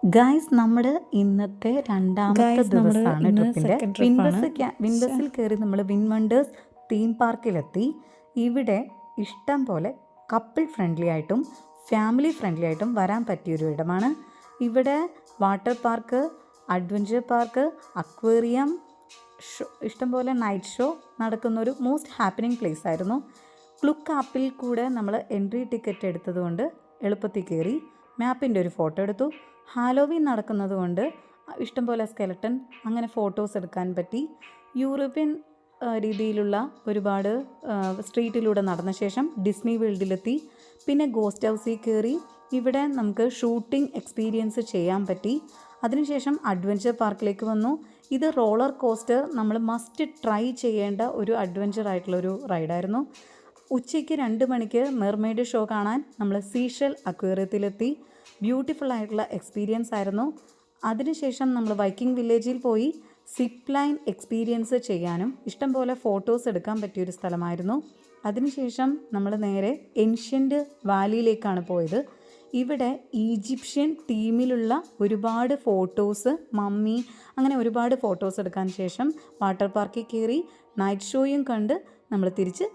Guys, നമ്മുടെ ഇന്നത്തെ രണ്ടാമത്തെ ദിവസമാണ് ട്രിപ്പിൻ്റെ. വിൻബസിൽ കയറി നമ്മൾ വിൻ വണ്ടേഴ്സ് തീം പാർക്കിലെത്തി. ഇവിടെ ഇഷ്ടം പോലെ കപ്പിൾ ഫ്രണ്ട്ലി ആയിട്ടും ഫാമിലി ഫ്രണ്ട്ലി ആയിട്ടും വരാൻ പറ്റിയൊരു ഇടമാണ്. ഇവിടെ water park, adventure park, aquarium, ഇഷ്ടംപോലെ നൈറ്റ് ഷോ നടക്കുന്നൊരു മോസ്റ്റ് ഹാപ്പനിങ് പ്ലേസ് ആയിരുന്നു. ക്ലുക്ക് ആപ്പിൽ കൂടെ നമ്മൾ എൻട്രി ടിക്കറ്റ് എടുത്തതുകൊണ്ട് എളുപ്പത്തിൽ കയറി മാപ്പിൻ്റെ ഒരു ഫോട്ടോ എടുത്തു. ഹാലോവീൻ നടക്കുന്നത് കൊണ്ട് ഇഷ്ടംപോലെ സ്കെലട്ടൺ അങ്ങനെ ഫോട്ടോസ് എടുക്കാൻ പറ്റി. യൂറോപ്യൻ രീതിയിലുള്ള ഒരുപാട് സ്ട്രീറ്റിലൂടെ നടന്ന ശേഷം ഡിസ്നി വേൾഡിലെത്തി. പിന്നെ ഗോസ്റ്റ് ഹൗസിൽ കയറി. ഇവിടെ നമുക്ക് ഷൂട്ടിംഗ് എക്സ്പീരിയൻസ് ചെയ്യാൻ പറ്റി. അതിനുശേഷം അഡ്വഞ്ചർ പാർക്കിലേക്ക് വന്നു. ഇത് റോളർ കോസ്റ്റർ നമ്മൾ മസ്റ്റ് ട്രൈ ചെയ്യേണ്ട ഒരു അഡ്വഞ്ചർ ആയിട്ടുള്ളൊരു റൈഡായിരുന്നു. ഉച്ചയ്ക്ക് 2 മണിക്ക് മെർമെയ്ഡ് ഷോ കാണാൻ നമ്മൾ സീഷെൽ അക്വേറിയത്തിലെത്തി. ബ്യൂട്ടിഫുൾ ആയിട്ടുള്ള എക്സ്പീരിയൻസ് ആയിരുന്നു. അതിനുശേഷം നമ്മൾ വൈക്കിംഗ് വില്ലേജിൽ പോയി സിപ്പ് ലൈൻ എക്സ്പീരിയൻസ് ചെയ്യാനും ഇഷ്ടംപോലെ ഫോട്ടോസ് എടുക്കാൻ പറ്റിയൊരു സ്ഥലമായിരുന്നു. അതിനുശേഷം നമ്മൾ നേരെ ഏൻഷ്യൻ്റ് വാലിയിലേക്കാണ് പോയത്. ഇവിടെ ഈജിപ്ഷ്യൻ തീമിലുള്ള ഒരുപാട് ഫോട്ടോസ്, മമ്മി, അങ്ങനെ ഒരുപാട് ഫോട്ടോസ് എടുക്കാൻ ശേഷം വാട്ടർ പാർക്കിൽ കയറി നൈറ്റ് ഷോയും കണ്ട് നമ്മൾ തിരിച്ച്